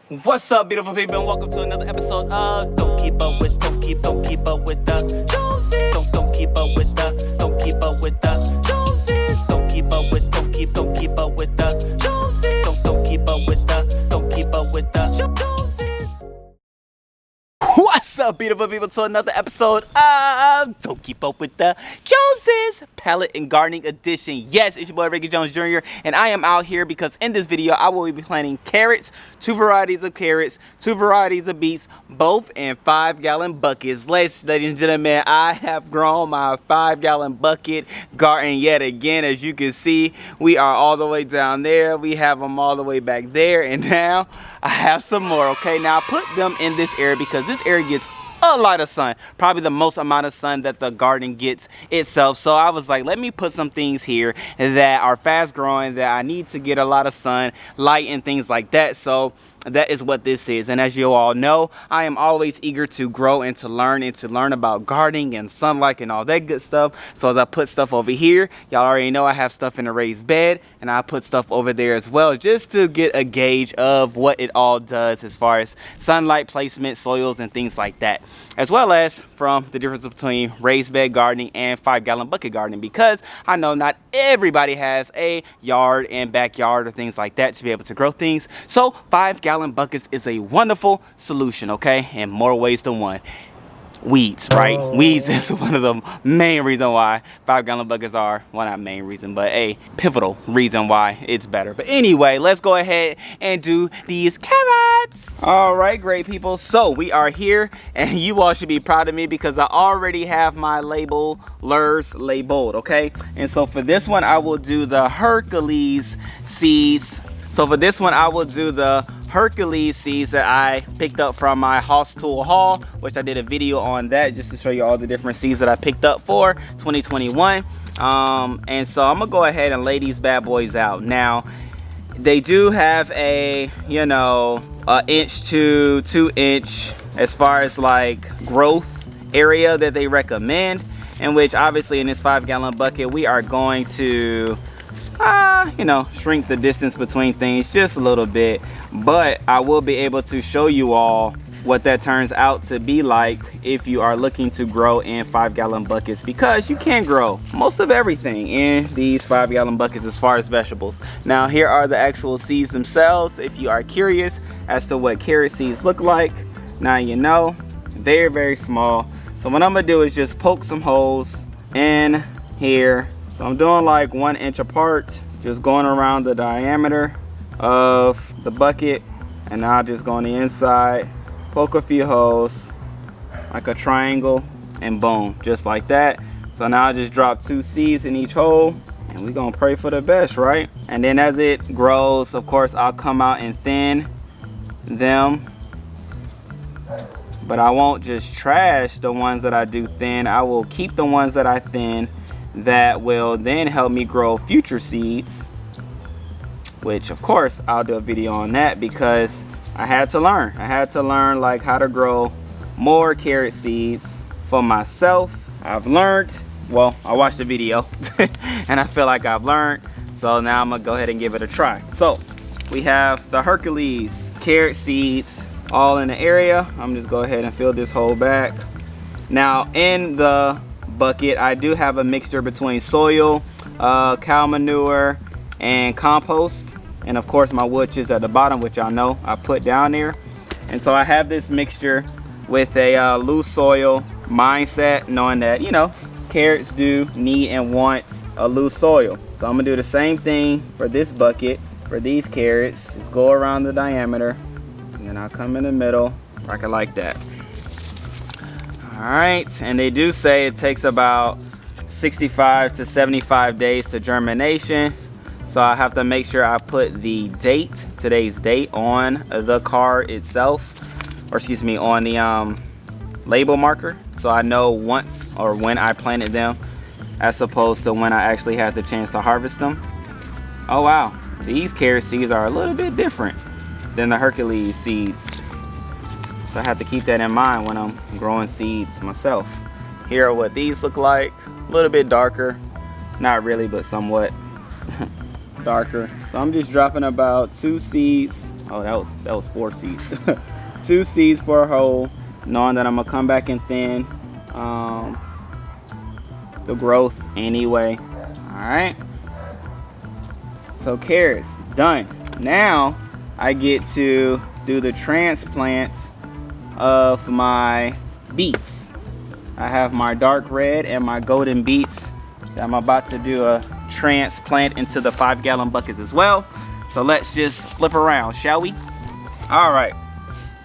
What's up, beautiful people, and welcome to another episode of Don't Keep Up With the Joneses. Don't keep up with the Joneses. Don't keep up with the Joneses. Don't keep up with the Joneses. Don't keep up with the Joneses. What's up, beautiful people, to another episode of Don't Keep Up With the Joneses Palette and Gardening Edition. Yes, it's your boy Ricky Jones Jr. and I am out here because in this video I will be planting carrots, two varieties of carrots, two varieties of beets, both in 5-gallon buckets. Ladies and gentlemen, I have grown my 5-gallon bucket garden yet again. As you can see, we are all the way down there. We have them all the way back there, and now I have some more. Okay, now I put them in this area because this area gets a lot of sun, probably the most amount of sun that the garden gets itself. So I was like, let me put some things here that are fast growing, that I need to get a lot of sun, light, and things like that. So that is what this is. And as you all know, I am always eager to grow and to learn about gardening and sunlight and all that good stuff. So as I put stuff over here, y'all already know I have stuff in a raised bed, and I put stuff over there as well, just to get a gauge of what it all does as far as sunlight placement, soils, and things like that, as well as from the difference between raised bed gardening and 5-gallon bucket gardening, because I know not everybody has a yard and backyard or things like that to be able to grow things. So 5-gallon buckets is a wonderful solution, okay, in more ways than one. Weeds, right? Weeds is one of the main reasons why 5-gallon buckets are, well, not main reason, but a pivotal reason why it's better. But anyway, let's go ahead and do these carrots. All right, great people. So we are here, and you all should be proud of me because I already have my labelers labeled, okay? And so for this one, I will do the Hercules seeds. So for this one, I will do the Hercules seeds that I picked up from my Hoss Tool haul, which I did a video on that just to show you all the different seeds that I picked up for 2021. And so I'm gonna go ahead and lay these bad boys out. Now, they do have a, you know, an inch to 2 inch as far as like growth area that they recommend, in which obviously in this 5-gallon bucket, we are going to you know, shrink the distance between things just a little bit, but I will be able to show you all what that turns out to be like if you are looking to grow in 5-gallon buckets, because you can grow most of everything in these 5-gallon buckets as far as vegetables. Now here are the actual seeds themselves if you are curious as to what carrot seeds look like. Now you know, very, very small. So what I'm gonna do is just poke some holes in here. So I'm doing like 1 inch apart, just going around the diameter of the bucket, and now just go on the inside, poke a few holes like a triangle, and boom, just like that. So now I just drop 2 seeds in each hole, and we're gonna pray for the best, right? And then as it grows, of course, I'll come out and thin them, but I won't just trash the ones that I do thin. I will keep the ones that I thin that will then help me grow future seeds, which of course I'll do a video on that because I had to learn like how to grow more carrot seeds for myself. I've learned, well, I watched the video and I feel like I've learned, so now I'm gonna go ahead and give it a try. So we have the Hercules carrot seeds all in the area. I'm just go ahead and fill this hole back. Now in the bucket, I do have a mixture between soil, cow manure, and compost, and of course my wood chips at the bottom, which y'all know I put down there. And so I have this mixture with a loose soil mindset, knowing that, you know, carrots do need and want a loose soil. So I'm gonna do the same thing for this bucket for these carrots. Just go around the diameter, and then I'll come in the middle like that. Alright, and they do say it takes about 65 to 75 days to germination. So I have to make sure I put the date, today's date, on the card itself, or excuse me, on the label marker, so I know once or when I planted them as opposed to when I actually had the chance to harvest them. Oh wow, these carrot seeds are a little bit different than the Hercules seeds. So I have to keep that in mind when I'm growing seeds myself. Here are what these look like. A little bit darker. Not really, but somewhat darker. So I'm just dropping about 2 seeds Oh, that was 4 seeds. 2 seeds per hole, knowing that I'm gonna come back and thin the growth anyway. All right. So carrots done. Now I get to do the transplant of my beets. I have my dark red and my golden beets that I'm about to do a transplant into the 5-gallon buckets as well. So let's just flip around, shall we? All right,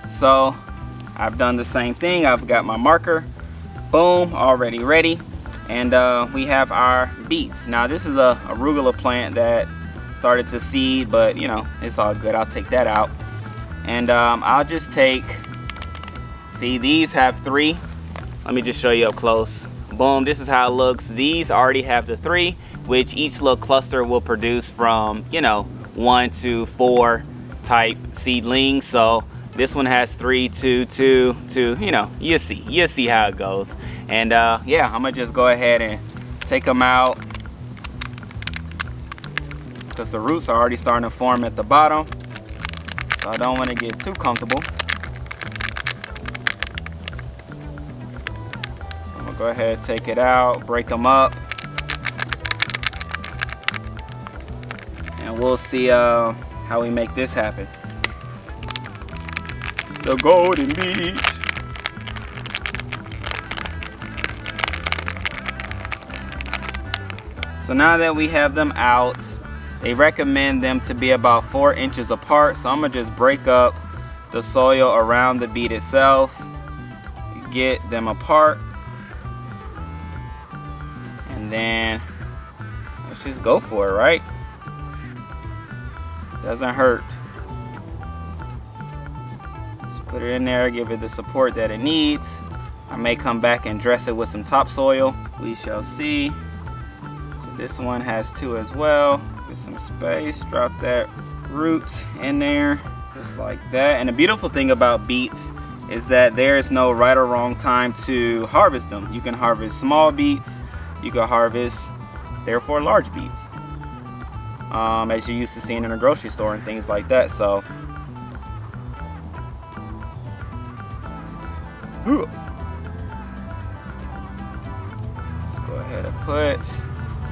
so I've done the same thing. I've got my marker, boom, already ready. And we have our beets. Now this is a arugula plant that started to seed, but you know, it's all good. I'll take that out. And I'll just take, see, these have 3. Let me just show you up close. Boom, this is how it looks. These already have the 3, which each little cluster will produce from, you know, 1 to 4 type seedlings. So this one has 3, 2, 2, 2, you know, you'll see how it goes. And yeah, I'm gonna just go ahead and take them out because the roots are already starting to form at the bottom. So I don't want to get too comfortable. So I'm gonna go ahead, take it out, break them up. And we'll see how we make this happen. The golden beets. So now that we have them out, they recommend them to be about 4 inches apart. So I'm gonna just break up the soil around the beet itself, get them apart, and then let's just go for it, right? Doesn't hurt. Just put it in there, give it the support that it needs. I may come back and dress it with some topsoil. We shall see. So this one has 2 as well. Get some space, drop that root in there, just like that. And the beautiful thing about beets is that there is no right or wrong time to harvest them. You can harvest small beets, you can harvest, therefore, large beets. As you're used to seeing in a grocery store and things like that. So let's go ahead and put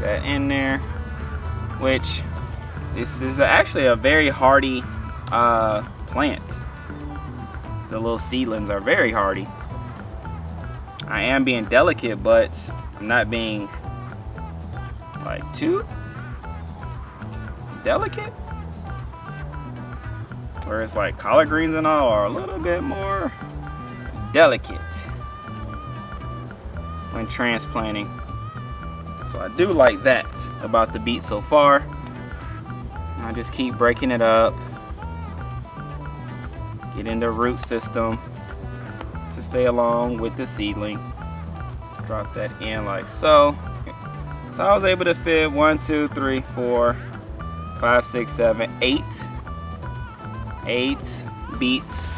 that in there, which this is actually a very hardy plant. The little seedlings are very hardy. I am being delicate, but I'm not being like too delicate, where it's like collard greens and all are a little bit more delicate when transplanting. So I do like that about the beet so far. I just keep breaking it up, get in the root system to stay along with the seedling. Drop that in like so. So I was able to fit 1, 2, 3, 4, 5, 6, 7, 8 beets.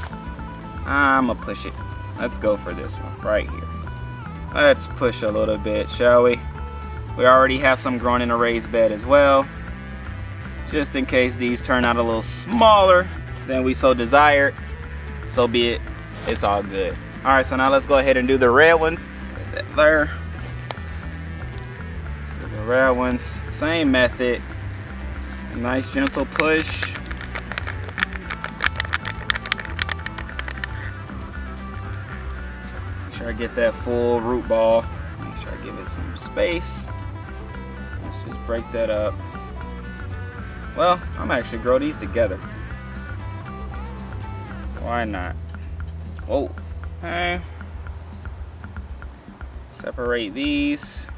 I'm gonna push it. Let's go for this one right here. Let's push a little bit, shall we? We already have some grown in a raised bed as well, just in case these turn out a little smaller than we so desired. So be it. It's all good. All right, so now let's go ahead and do the red ones. Put that there. Let's do the red ones. Same method. A nice gentle push. Make sure I get that full root ball. Make sure I give it some space. Let's just break that up. Well, I'm actually grow these together. Why not? Whoa. Okay. Separate these.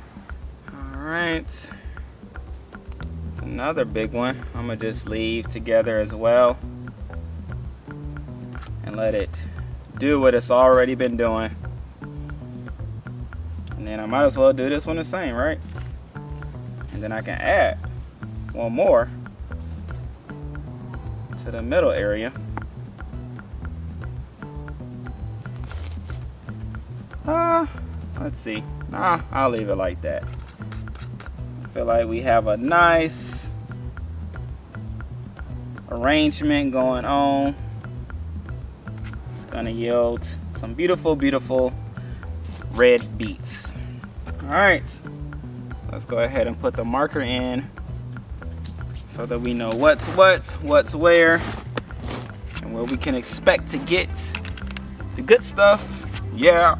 All right. Another big one I'm gonna just leave together as well and let it do what it's already been doing. And then I might as well do this one the same, right? And then I can add one more to the middle area. Let's see. Nah, I'll leave it like that. I feel like we have a nice arrangement going on. It's gonna yield some beautiful, beautiful red beets. All right, let's go ahead and put the marker in so that we know what's where, and where we can expect to get the good stuff. Yeah.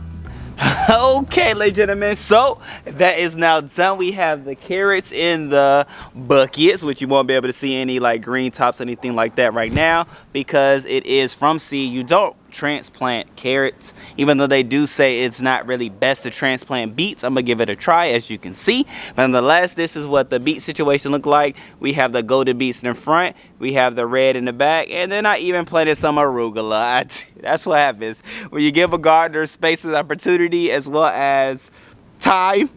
Okay, ladies and gentlemen, so that is now done. We have the carrots in the buckets, which you won't be able to see any like green tops, anything like that right now, because it is from seed. You don't transplant carrots, even though they do say it's not really best to transplant beets. I'm gonna give it a try, as you can see. But nonetheless, this is what the beet situation look like. We have the golden beets in the front, we have the red in the back, and then I even planted some arugula. That's what happens when you give a gardener space and opportunity as well as time.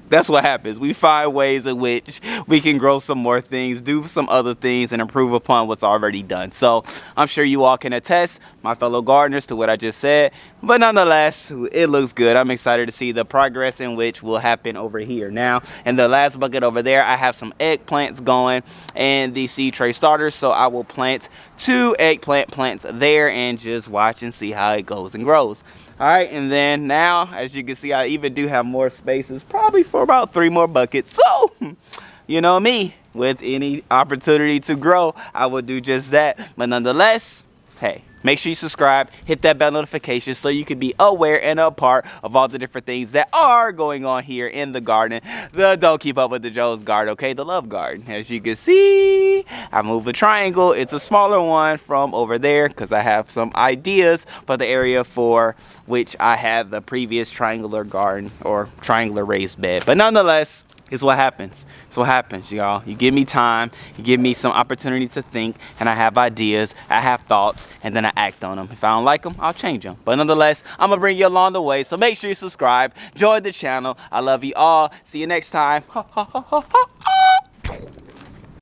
That's what happens. We find ways in which we can grow some more things, do some other things, and improve upon what's already done. So I'm sure you all can attest, my fellow gardeners, to what I just said. But nonetheless, it looks good. I'm excited to see the progress in which will happen over here. Now, in the last bucket over there, I have some eggplants going and the seed tray starters. So I will plant 2 eggplant plants there and just watch and see how it goes and grows. All right, and then now, as you can see, I even do have more spaces, probably for about 3 more buckets. So, you know me, with any opportunity to grow, I will do just that. But nonetheless, hey, make sure you subscribe, hit that bell notification so you can be aware and a part of all the different things that are going on here in the garden. The Don't Keep Up with the Joes garden, okay? The love garden. As you can see, I moved a triangle. It's a smaller one from over there because I have some ideas for the area for which I had the previous triangular garden or triangular raised bed. But nonetheless, it's what happens. It's what happens, y'all. You give me time, you give me some opportunity to think, and I have ideas, I have thoughts, and then I act on them. If I don't like them, I'll change them. But nonetheless, I'm gonna bring you along the way, so make sure you subscribe, join the channel. I love you all. See you next time. Ha, ha, ha, ha, ha.